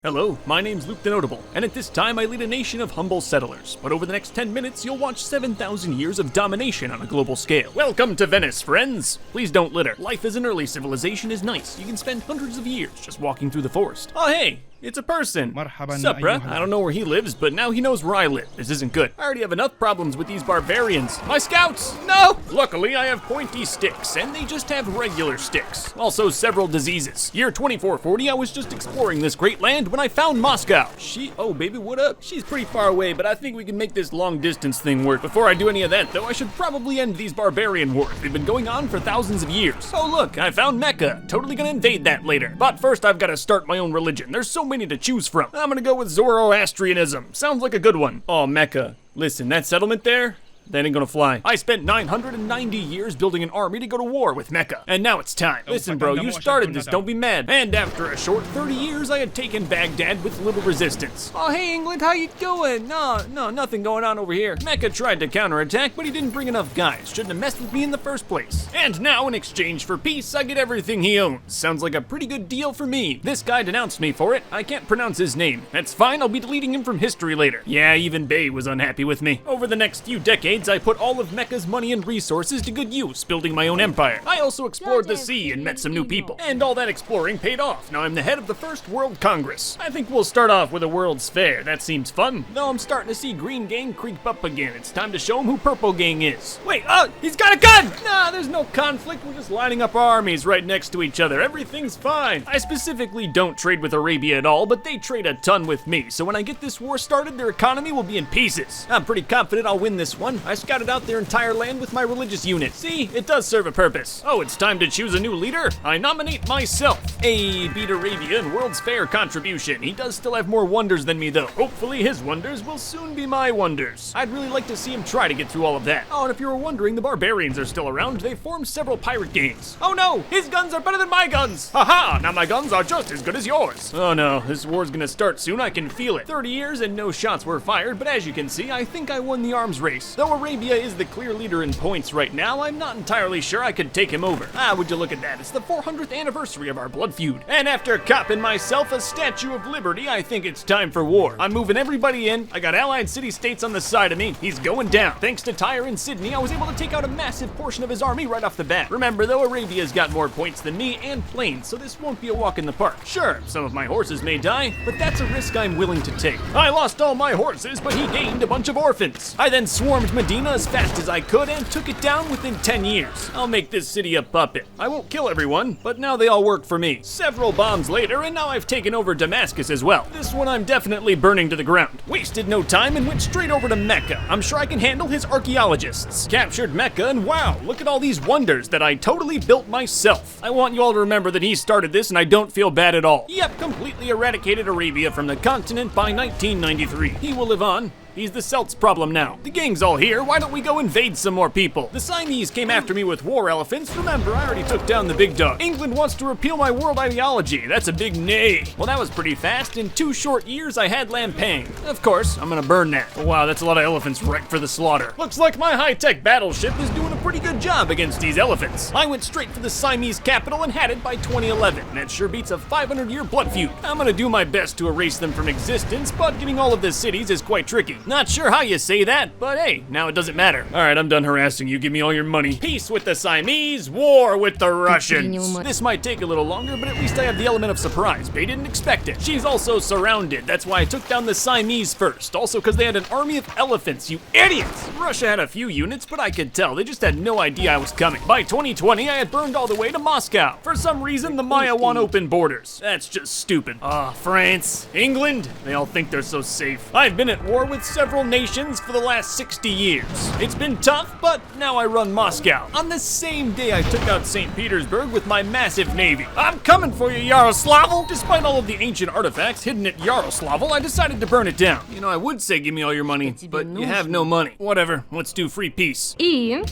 Hello, my name's Luke TheNotable, and at this time I lead a nation of humble settlers. But over the next 10 minutes, you'll watch 7,000 years of domination on a global scale. Welcome to Venice, friends! Please don't litter. Life as an early civilization is nice. You can spend hundreds of years just walking through the forest. Oh hey! It's a person. Sup, bruh? I don't know where he lives, but now he knows where I live. This isn't good. I already have enough problems with these barbarians. My scouts! No! Luckily, I have pointy sticks, and they just have regular sticks. Also, several diseases. Year 2440, I was just exploring this great land when I found Moscow. Oh, baby, what up? She's pretty far away, but I think we can make this long-distance thing work. Before I do any of that, though, I should probably end these barbarian wars. They've been going on for thousands of years. Oh, look, I found Mecca. Totally gonna invade that later. But first, I've gotta start my own religion. There's so many to choose from. I'm gonna go with Zoroastrianism. Sounds like a good one. Oh, Mecca. Listen, that settlement there? That ain't gonna fly. I spent 990 years building an army to go to war with Mecca. And now it's time. Listen, bro, you started this, don't be mad. And after a short 30 years, I had taken Baghdad with little resistance. Oh, hey, England, how you doing? No, nothing going on over here. Mecca tried to counterattack, but he didn't bring enough guys. Shouldn't have messed with me in the first place. And now, in exchange for peace, I get everything he owns. Sounds like a pretty good deal for me. This guy denounced me for it. I can't pronounce his name. That's fine, I'll be deleting him from history later. Yeah, even Bey was unhappy with me. Over the next few decades, I put all of Mecca's money and resources to good use, building my own empire. I also explored the sea and met some new people. And all that exploring paid off. Now I'm the head of the first World Congress. I think we'll start off with a World's Fair. That seems fun. Though I'm starting to see Green Gang creep up again. It's time to show him who Purple Gang is. Wait, he's got a gun! Nah, there's no conflict. We're just lining up our armies right next to each other. Everything's fine. I specifically don't trade with Arabia at all, but they trade a ton with me. So when I get this war started, their economy will be in pieces. I'm pretty confident I'll win this one. I scouted out their entire land with my religious unit. See, it does serve a purpose. Oh, it's time to choose a new leader. I nominate myself. Beat Arabia in World's Fair contribution. He does still have more wonders than me though. Hopefully his wonders will soon be my wonders. I'd really like to see him try to get through all of that. Oh, and if you were wondering, the barbarians are still around. They formed several pirate gangs. Oh no, his guns are better than my guns. Haha, now my guns are just as good as yours. Oh no, this war's gonna start soon. I can feel it. 30 years and no shots were fired, but as you can see, I think I won the arms race. Though Arabia is the clear leader in points right now, I'm not entirely sure I could take him over. Would you look at that? It's the 400th anniversary of our blood feud. And after copping myself a Statue of Liberty, I think it's time for war. I'm moving everybody in. I got allied city-states on the side of me. He's going down. Thanks to Tyre and Sydney, I was able to take out a massive portion of his army right off the bat. Remember though, Arabia's got more points than me and planes, so this won't be a walk in the park. Sure, some of my horses may die, but that's a risk I'm willing to take. I lost all my horses, but he gained a bunch of orphans. I then swarmed Medina as fast as I could and took it down within 10 years. I'll make this city a puppet. I won't kill everyone, but now they all work for me. Several bombs later, and now I've taken over Damascus as well. This one I'm definitely burning to the ground. Wasted no time and went straight over to Mecca. I'm sure I can handle his archaeologists. Captured Mecca, and wow, look at all these wonders that I totally built myself. I want you all to remember that he started this and I don't feel bad at all. Yep, completely eradicated Arabia from the continent by 1993. He will live on. He's the Celts problem now. The gang's all here, why don't we go invade some more people? The Siamese came after me with war elephants. Remember, I already took down the big dog. England wants to repeal my world ideology. That's a big nay. Well, that was pretty fast. In 2 short years, I had Lampang. Of course, I'm gonna burn that. Oh, wow, that's a lot of elephants ripe for the slaughter. Looks like my high-tech battleship is doing a pretty good job against these elephants. I went straight for the Siamese capital and had it by 2011. That sure beats a 500-year blood feud. I'm gonna do my best to erase them from existence, but getting all of the cities is quite tricky. Not sure how you say that, but hey, now it doesn't matter. All right, I'm done harassing you. Give me all your money. Peace with the Siamese, war with the Russians. This might take a little longer, but at least I have the element of surprise. They didn't expect it. She's also surrounded. That's why I took down the Siamese first. Also because they had an army of elephants, you idiots. Russia had a few units, but I could tell. They just had no idea I was coming. By 2020, I had burned all the way to Moscow. For some reason, the Maya want open borders. That's just stupid. France, England, they all think they're so safe. I've been at war with several nations for the last 60 years. It's been tough, but now I run Moscow. On the same day I took out St. Petersburg with my massive navy. I'm coming for you, Yaroslavl! Despite all of the ancient artifacts hidden at Yaroslavl, I decided to burn it down. You know, I would say give me all your money, but you have no money. Whatever, let's do free peace.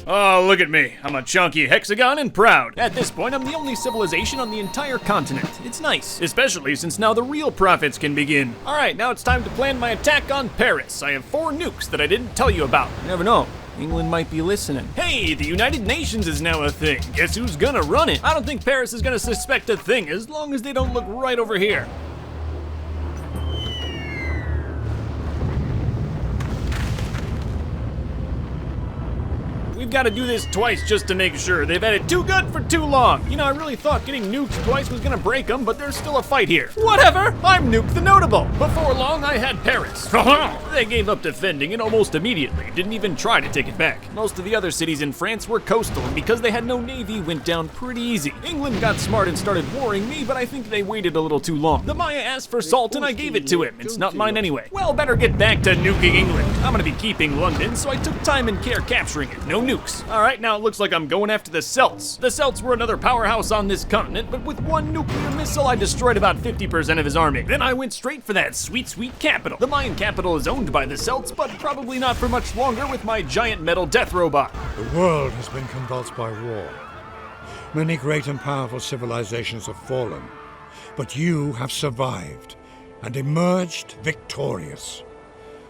Oh, look at me. I'm a chunky hexagon and proud. At this point, I'm the only civilization on the entire continent. It's nice, especially since now the real profits can begin. All right, now it's time to plan my attack on Paris. I have 4 nukes that I didn't tell you about. You never know. England might be listening. Hey, the United Nations is now a thing. Guess who's gonna run it? I don't think Paris is gonna suspect a thing as long as they don't look right over here. we've got to do this twice just to make sure. They've had it too good for too long. You know, I really thought getting nuked twice was gonna break them, but there's still a fight here. Whatever, I'm Nuke the Notable. Before long, I had Paris. They gave up defending it almost immediately, didn't even try to take it back. Most of the other cities in France were coastal, and because they had no navy, went down pretty easy. England got smart and started warring me, but I think they waited a little too long. The Maya asked for salt and I gave it to him. It's not mine anyway. Well, better get back to nuking England. I'm gonna be keeping London, so I took time and care capturing it. No nukes. All right, now it looks like I'm going after the Celts. The Celts were another powerhouse on this continent, but with one nuclear missile, I destroyed about 50% of his army. Then I went straight for that sweet, sweet capital. The Mayan capital is owned by the Celts, but probably not for much longer with my giant metal death robot. The world has been convulsed by war. Many great and powerful civilizations have fallen, but you have survived and emerged victorious.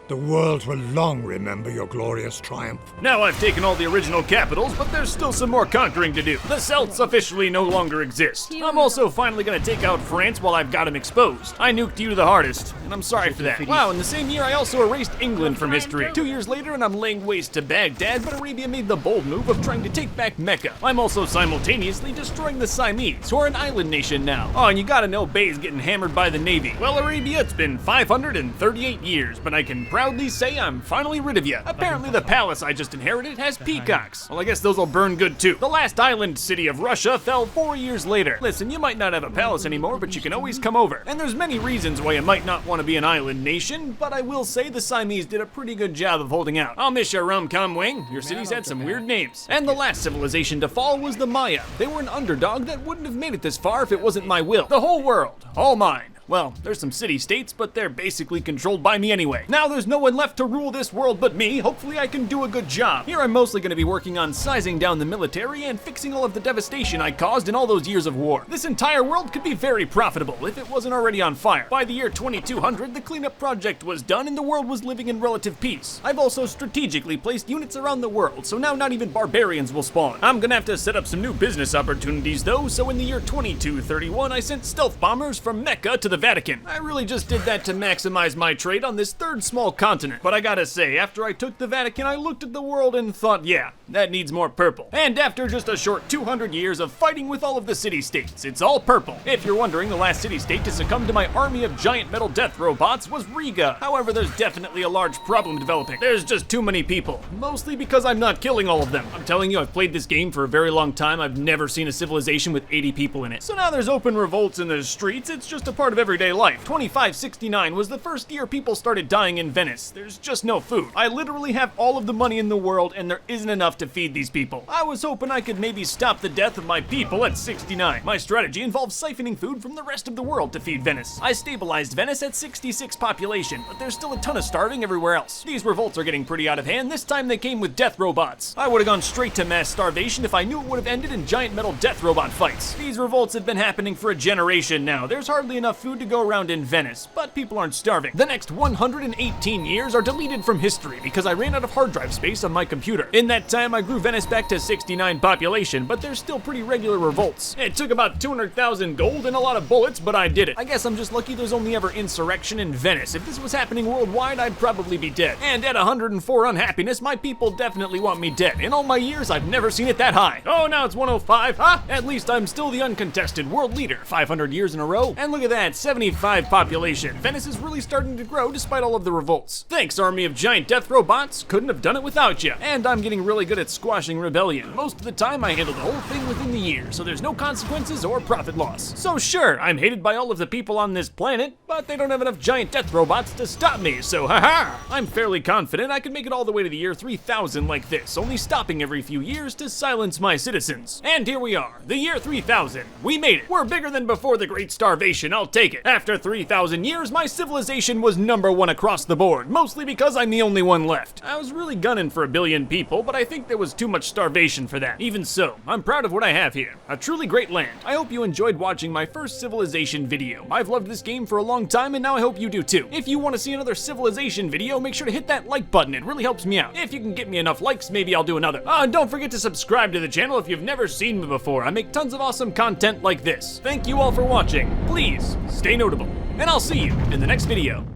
The world will long remember your glorious triumph. Now I've taken all the original capitals, but there's still some more conquering to do. The Celts officially no longer exist. I'm also finally gonna take out France while I've got him exposed. I nuked you the hardest, and I'm sorry for that. Wow, in the same year I also erased England from history. 2 years later and I'm laying waste to Baghdad, but Arabia made the bold move of trying to take back Mecca. I'm also simultaneously destroying the Siamese, who are an island nation now. Oh, and you gotta know Bay's getting hammered by the Navy. Well, Arabia, it's been 538 years, but I can proudly say I'm finally rid of you. Apparently the palace I just inherited has peacocks. Well, I guess those will burn good too. The last island city of Russia fell 4 years later. Listen, you might not have a palace anymore, but you can always come over. And there's many reasons why you might not want to be an island nation, but I will say the Siamese did a pretty good job of holding out. I'll miss you, Rum-Cum Wing. Your city's had some weird names. And the last civilization to fall was the Maya. They were an underdog that wouldn't have made it this far if it wasn't my will. The whole world, all mine. Well, there's some city-states, but they're basically controlled by me anyway. Now there's no one left to rule this world but me. Hopefully I can do a good job. Here I'm mostly going to be working on sizing down the military and fixing all of the devastation I caused in all those years of war. This entire world could be very profitable if it wasn't already on fire. By the year 2200, the cleanup project was done and the world was living in relative peace. I've also strategically placed units around the world, so now not even barbarians will spawn. I'm gonna have to set up some new business opportunities though, so in the year 2231, I sent stealth bombers from Mecca to the Vatican. I really just did that to maximize my trade on this third small continent. But I gotta say, after I took the Vatican, I looked at the world and thought, yeah, that needs more purple. And after just a short 200 years of fighting with all of the city-states, it's all purple. If you're wondering, the last city-state to succumb to my army of giant metal death robots was Riga. However, there's definitely a large problem developing. There's just too many people, mostly because I'm not killing all of them. I'm telling you, I've played this game for a very long time. I've never seen a civilization with 80 people in it. So now there's open revolts in the streets. It's just a part of everyday life. 2569 was the first year people started dying in Venice. There's just no food. I literally have all of the money in the world and there isn't enough to feed these people. I was hoping I could maybe stop the death of my people at 69. My strategy involves siphoning food from the rest of the world to feed Venice. I stabilized Venice at 66 population, but there's still a ton of starving everywhere else. These revolts are getting pretty out of hand. This time they came with death robots. I would have gone straight to mass starvation if I knew it would have ended in giant metal death robot fights. These revolts have been happening for a generation now. There's hardly enough food to go around in Venice, but people aren't starving. The next 118 years are deleted from history because I ran out of hard drive space on my computer. In that time, I grew Venice back to 69 population, but there's still pretty regular revolts. It took about 200,000 gold and a lot of bullets, but I did it. I guess I'm just lucky there's only ever insurrection in Venice. If this was happening worldwide, I'd probably be dead. And at 104 unhappiness, my people definitely want me dead. In all my years, I've never seen it that high. Oh, now it's 105, huh? At least I'm still the uncontested world leader, 500 years in a row. And look at that, 75 population. Venice is really starting to grow despite all of the revolts. Thanks, army of giant death robots. Couldn't have done it without you. And I'm getting really good at squashing rebellion. Most of the time, I handle the whole thing within the year, so there's no consequences or profit loss. So sure, I'm hated by all of the people on this planet, but they don't have enough giant death robots to stop me, so haha! I'm fairly confident I can make it all the way to the year 3000 like this, only stopping every few years to silence my citizens. And here we are, the year 3000. We made it. We're bigger than before the Great Starvation, I'll take it. After 3,000 years, my civilization was #1 across the board, mostly because I'm the only one left. I was really gunning for 1 billion people, but I think there was too much starvation for that. Even so, I'm proud of what I have here. A truly great land. I hope you enjoyed watching my first civilization video. I've loved this game for a long time, and now I hope you do too. If you want to see another civilization video, make sure to hit that like button. It really helps me out. If you can get me enough likes, maybe I'll do another. And don't forget to subscribe to the channel if you've never seen me before. I make tons of awesome content like this. Thank you all for watching. Please, stay notable. And I'll see you in the next video.